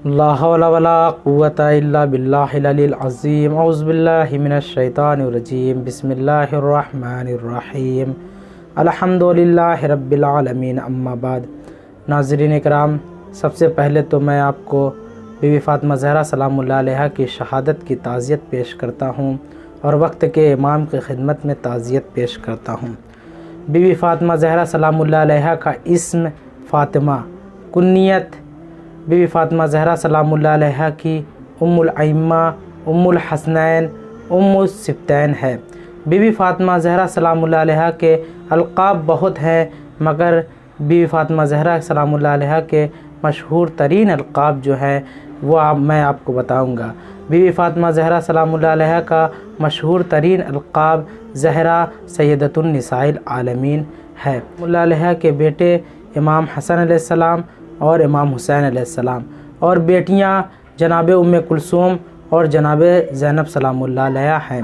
ला हौला वला कुव्वता इल्ला बिल्लाहिल अलील अज़ीम। औज़ु बिल्लाहि मिनश शैतानिर रजीम। बिस्मिल्लाहिर रहमानिर रहीम। अल्हम्दुलिल्लाहि रब्बिल आलमीन। अम्मा बाद। नाज़रीन इकराम, सबसे पहले तो मैं आपको बीबी फ़ातिमा ज़हरा सलामुल्लाह अलैहा की शहादत की ताज़ियत पेश करता हूँ और वक्त के इमाम की खिदमत में ताज़ियत पेश करता हूँ। बीबी फ़ातिमा ज़हरा सलामुल्लाह अलैहा का इस्म फ़ातिमा, कुन्नियत बीबी फ़ातिमा ज़हरा सलामुल्लाह अलैहा की उम्मुल अइम्मा, उम्मुल हसनैन, उम्मुस सिब्तैन है। बीबी फ़ातिमा ज़हरा सलामुल्लाह अलैहा के अलक़ाब बहुत हैं, मगर बीबी फ़ातिमा ज़हरा सलामुल्लाह अलैहा के मशहूर तरीन अलक़ाब जो हैं वो मैं आपको बताऊंगा। बीबी फ़ातिमा ज़हरा सलामुल्लाह अलैहा का मशहूर तरीन अलक़ाब ज़हरा सैयदतुन निसाइल आलमीन है। सलामुल्लाह अलैहा के बेटे इमाम हसन अलैहिस्सलाम और इमाम हुसैन अलैहिस्सलाम और बेटियां जनाब उम्मे कुलसूम और जनाब ज़ैनब सलामुल्लाह अलैहा हैं।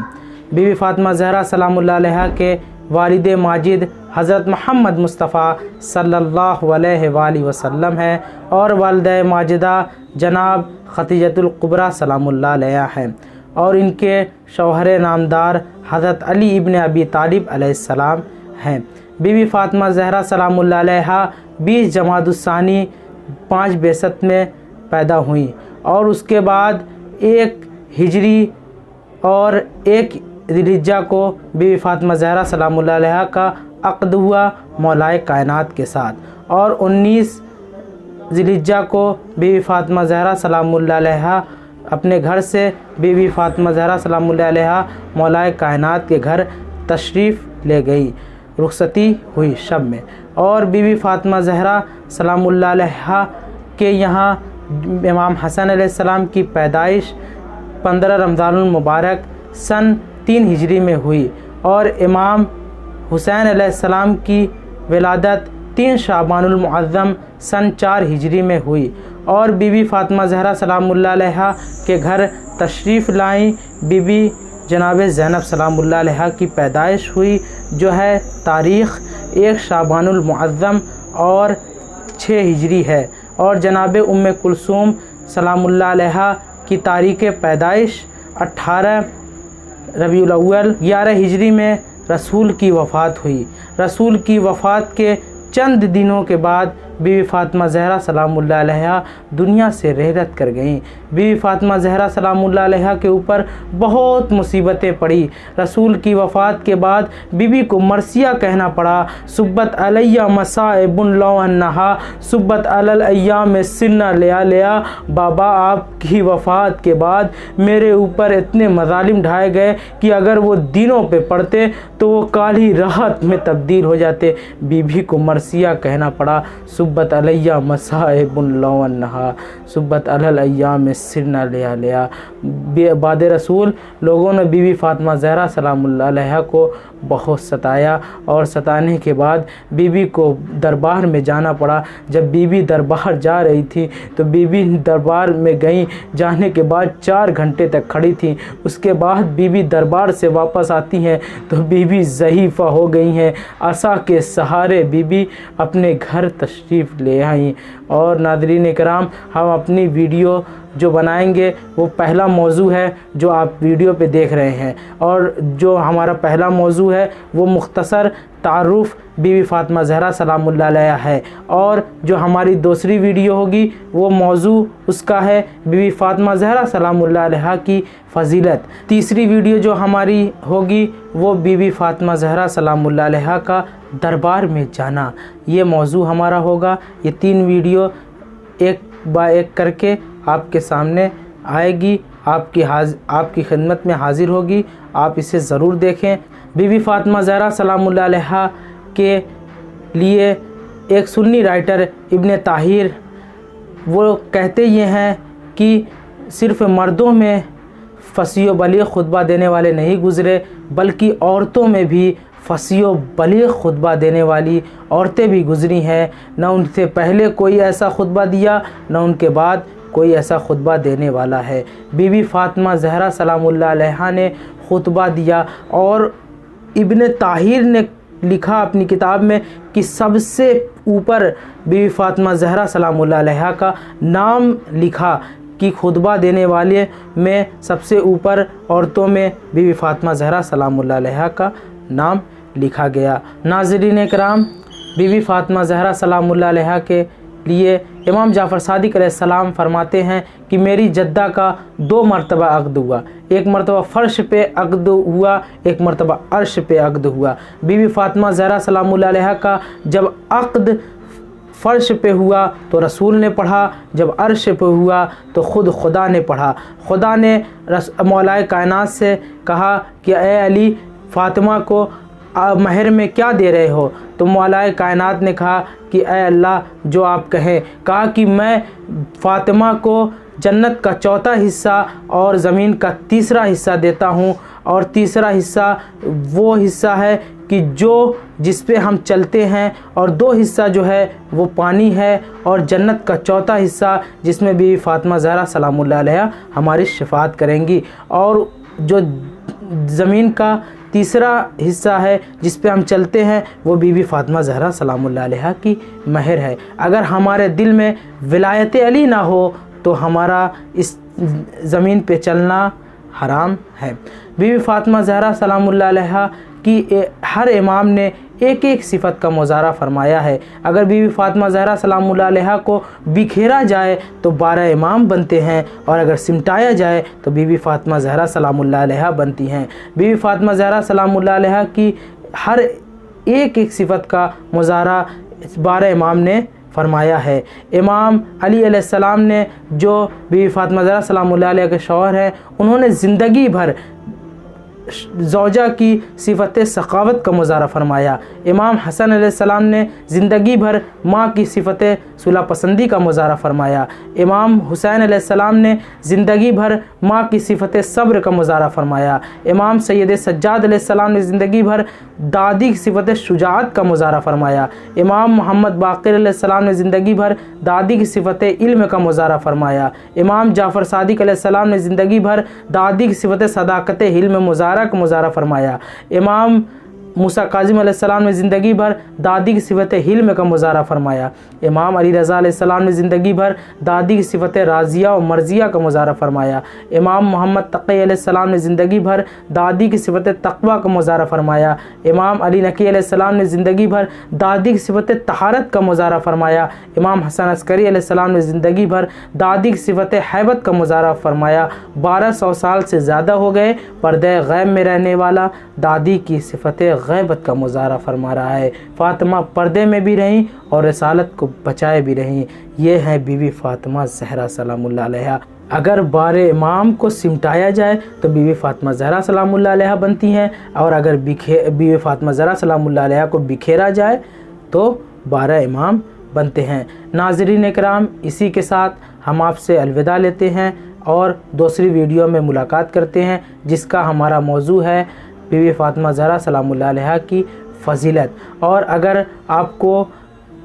बीबी फ़ातिमा ज़हरा सलामुल्लाह अलैहा के वालिद माजिद हज़रत मोहम्मद मुस्तफ़ा सल्लल्लाहु अलैहि वसल्लम हैं और वालिदा माजिदा जनाब खदीजतुल कुबरा सलामुल्लाह अलैहा हैं और इनके शौहर नामदार हज़रत अली इब्न अबी तालिब अलैहिस्सलाम हैं। बीबी फ़ातिमा ज़हरा सलामुल्लाह अलैहा 20 जमादुस्सानी 5 बेसत में पैदा हुई और उसके बाद 1 हिजरी और 1 ज़िलहिज्जा को बीबी फ़ातिमा ज़हरा सलामुल्लाह अलैहा का अक़्द हुआ मौलाए कायनात के साथ और 19 ज़िलहिज्जा को बीबी फ़ातिमा ज़हरा सलामुल्लाह अलैहा अपने घर से बीबी फ़ातिमा ज़हरा सलामुल्लाह अलैहा मौलाए कायनात के घर तशरीफ़ ले गई, रुखसती हुई शब में। और बीबी फ़ातिमा ज़हरा सलामुल्लाह अलैहा के यहाँ इमाम हसन अलैहिस्सलाम की पैदाइश 15 रमज़ानुल मुबारक सन 3 हिजरी में हुई और इमाम हुसैन अलैहिस्सलाम की विलादत 3 शाबानुल मुअज़्ज़म सन 4 हिजरी में हुई और बीबी फ़ातिमा ज़हरा सलामुल्लाह अलैहा के घर तशरीफ़ लाई बीबी जनाब ज़ैनब सलामुल्लाह अलैहा की पैदाइश हुई, जो है तारीख़ 1 शाबानुल मुअज़्ज़म और 6 हिजरी है और जनाब उम्मे कुलसूम सलामुल्लाह अलैहा की तारीख़ पैदाइश 18 रबीउल अव्वल 11 हिजरी में रसूल की वफ़ात हुई। रसूल की वफ़ात के चंद दिनों के बाद बीबी फ़ातिमा ज़हरा सलामुल्लाह अलैहा दुनिया से रहलत कर गईं। बीबी फ़ातिमा ज़हरा सलामुल्लाह अलैहा के ऊपर बहुत मुसीबतें पड़ी। रसूल की वफ़ात के बाद बीबी को मरसिया कहना पड़ा। सुब्बत अलैया मसाइबुन लौ अन्नहा सुब्बत अलल अय्याम सिन्ना लिया लिया। बाबा, आपकी वफ़ात के बाद मेरे ऊपर इतने मज़ालिम ढाए गए कि अगर वो दिनों पे पड़ते तो वो काली राहत में तब्दील हो जाते। बीबी को मरसिया कहना पड़ा। सुब्बत अलैया मसाइबुन लौ अन्नहा सुब्बत अलल अय्याम सिन्ना लिया लिया। बाद रसूल लोगों ने बीबी फ़ातिमा ज़हरा सलामुल्लाह अलैहा को बहुत सताया और सताने के बाद बीबी को दरबार में जाना पड़ा। जब बीबी दरबार जा रही थी तो बीबी दरबार में गई, जाने के बाद 4 घंटे तक खड़ी थी। उसके बाद बीबी दरबार से वापस आती हैं तो बीबी ज़ईफ़ा हो गई हैं। असा के सहारे बीबी अपने घर तशरीफ़ ले आई। और नाज़रीन इकराम, हम अपनी वीडियो जो बनाएंगे वो पहला मौजू है जो आप वीडियो पे देख रहे हैं और जो हमारा पहला मौजू है वो मुख्तसर तारुफ़ बीबी फ़ातिमा ज़हरा सलामुल्लाह अलैहा है और जो हमारी दूसरी वीडियो होगी वो मौजू उसका है बीबी फ़ातिमा ज़हरा सलामुल्लाह अलैहा की फ़जीलत। तीसरी वीडियो जो हमारी होगी वो बीबी फ़ातिमा ज़हरा सलामुल्लाह अलैहा का दरबार में जाना, ये मौजू हमारा होगा। ये 3 वीडियो एक बाय एक करके आपके सामने आएगी, आपकी खिदमत में हाजिर होगी। आप इसे ज़रूर देखें। बीबी फ़ातिमा ज़हरा सलामुल्लाह अलैहा के लिए एक सुन्नी राइटर इब्न ताहिर वो कहते ये हैं कि सिर्फ़ मर्दों में फसीह बलीग़ खुतबा देने वाले नहीं गुज़रे, बल्कि औरतों में भी फसीह बलीग़ खुतबा देने वाली औरतें भी गुज़री हैं। न उनसे पहले कोई ऐसा खुतबा दिया, न उनके बाद कोई ऐसा खुतबा देने वाला है। बीबी फ़ातिमा ज़हरा सलामुल्लाह अलैहा ने खुतबा दिया और इब्न ताहिर ने लिखा अपनी किताब में कि सबसे ऊपर बीवी फ़ातिमा ज़हरा सलामुल्लाह अलैहा का नाम लिखा कि खुतबा देने वाले में सबसे ऊपर औरतों में बीवी फ़ातिमा ज़हरा सलामुल्लाह अलैहा का नाम लिखा गया। नाज़रीन इकराम, बीवी फ़ातिमा ज़हरा सलामुल्लाह अलैहा के लिए इमाम जाफ़र सादिक अलैहिस्सलाम फरमाते हैं कि मेरी जद्दा का 2 मरतबा अक़्द हुआ, एक मरतबा फ़र्श पे अक़्द हुआ, एक मरतबा अर्श पे अक़्द हुआ। बीवी फ़ातिमा ज़हरा सलामुल्लाह अलैहा का जब अक़्द फ़र्श पे हुआ तो रसूल ने पढ़ा, जब अर्श पे हुआ तो ख़ुद खुदा ने पढ़ा। खुदा ने मौलाए कायनात से कहा कि ए अली, फ़ातिमा को महर में क्या दे रहे हो? तो मौलाए कायनात ने कहा कि ए अल्लाह, जो आप कहें। कहा कि मैं फ़ातिमा को जन्नत का 4था हिस्सा और ज़मीन का 3रा हिस्सा देता हूँ, और 3रा हिस्सा वो हिस्सा है कि जिस पे हम चलते हैं, और 2 हिस्सा जो है वो पानी है, और जन्नत का 4था हिस्सा जिसमें बीवी फ़ातिमा ज़हरा सलामुल्लाह अलैहा हमारी शफ़ाअत करेंगी, और जो ज़मीन का 3रा हिस्सा है जिस पे हम चलते हैं वो बीवी फ़ातिमा ज़हरा सलामुल्लाह अलैहा की महर है। अगर हमारे दिल में विलायत अली ना हो तो हमारा इस ज़मीन पे चलना हराम है। बीवी फ़ातिमा ज़हरा सलामुल्लाह अलैहा की हर इमाम ने एक एक सिफ़त का मुज़ारा फ़रमाया है। अगर बीवी फ़ातिमा ज़हरा सलामुल्लाह अलैहा को बिखेरा जाए तो 12 इमाम बनते हैं, और अगर सिमटाया जाए तो बीवी फ़ातिमा ज़हरा सलामुल्लाह अलैहा बनती हैं। बीवी फ़ातिमा ज़हरा सलामुल्लाह अलैहा की हर एक एक सिफ़त का मुज़ारा 12 इमाम ने फ़रमाया है। इमाम अली अलैहिस्सलाम ने, जो बीवी फ़ातिमा ज़हरा सलामुल्लाह अलैहा के शौहर हैं, उन्होंने ज़िंदगी भर ज़ौजा की सिफ़त सखावत का मुज़ारा फ़रमाया। इमाम हसन अलैहिस्सलाम ने ज़िंदगी भर माँ की सिफ़त सुलह पसंदी का मुज़ारा फ़रमाया। इमाम हुसैन अलैहिस्सलाम ने ज़िंदगी भर माँ की सिफ़त सब्र का मुज़ारा फ़रमाया। इमाम सैयद सज्जाद अलैहिस्सलाम ने ज़िंदगी भर दादी की सिफ़त शुजाअत का मुज़ारा फ़रमाया। इमाम मोहम्मद बाक़िर अलैहिस्सलाम ने ज़िंदगी भर दादी की सिफ़त इल्म का मुज़ारा फ़रमाया। इमाम जाफ़र सादिक अलैहिस्सलाम ने ज़िंदगी भर दादी की सिफ़त सदाकत हिल्म मुज़ारा का मुज़ारा फ़रमाया। इमाम मूसा काज़िम अलैहिस्सलाम ने ज़िंदगी भर दादी की सिफ़त हिल्म का मुज़ारा फ़रमाया। इमाम अली रज़ा अलैहिस्सलाम ने ज़िंदगी भर दादी की सिफ़त राज़िया और मर्ज़िया का मुज़ारा फ़रमाया। इमाम मोहम्मद तक़ी अलैहिस्सलाम ने ज़िंदगी भर दादी की सिफ़त तक़वा का मुज़ारा फ़रमाया। इमाम अली नकी अलैहिस्सलाम ने ज़िंदगी भर दादी की सिफ़त तहारत का मुज़ारा फ़रमाया। इमाम हसन अस्करी अलैहिस्सलाम ने ज़िंदगी भर दादी की सिफ़त हैबत का मुज़ारा फ़रमाया। 1200 साल से ज़्यादा हो गए पर्दे गैब में रहने वाला दादी की सिफ़त गैबत का मुज़ारा फरमा रहा है। फ़ातिमा पर्दे में भी रहीं और रिसालत को बचाए भी रहीं। ये है बीवी फ़ातिमा ज़हरा सलामुल्लाह अलैहा। अगर 12 इमाम को सिमटाया जाए तो बीवी फ़ातिमा ज़हरा सलामुल्लाह अलैहा बनती हैं, और अगर बीवी फ़ातिमा ज़हरा सलामुल्लाह अलैहा को बिखेरा जाए तो 12 इमाम बनते हैं। नाज़रीन इकराम, इसी के साथ हम आपसे अलविदा लेते हैं और दूसरी वीडियो में मुलाकात करते हैं, जिसका हमारा मौजू है बीवी फ़ातिमा ज़हरा सलामुल्लाह अलैहा की फ़जीलत। और अगर आपको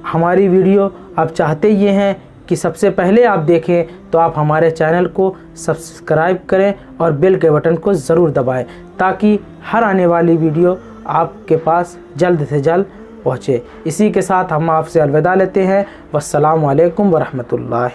हमारी वीडियो आप चाहते ये हैं कि सबसे पहले आप देखें तो आप हमारे चैनल को सब्सक्राइब करें और बेल के बटन को ज़रूर दबाएं, ताकि हर आने वाली वीडियो आपके पास जल्द से जल्द पहुँचे। इसी के साथ हम आपसे अलविदा लेते हैं। वस्सलामु अलैकुम वरहमतुल्लाह।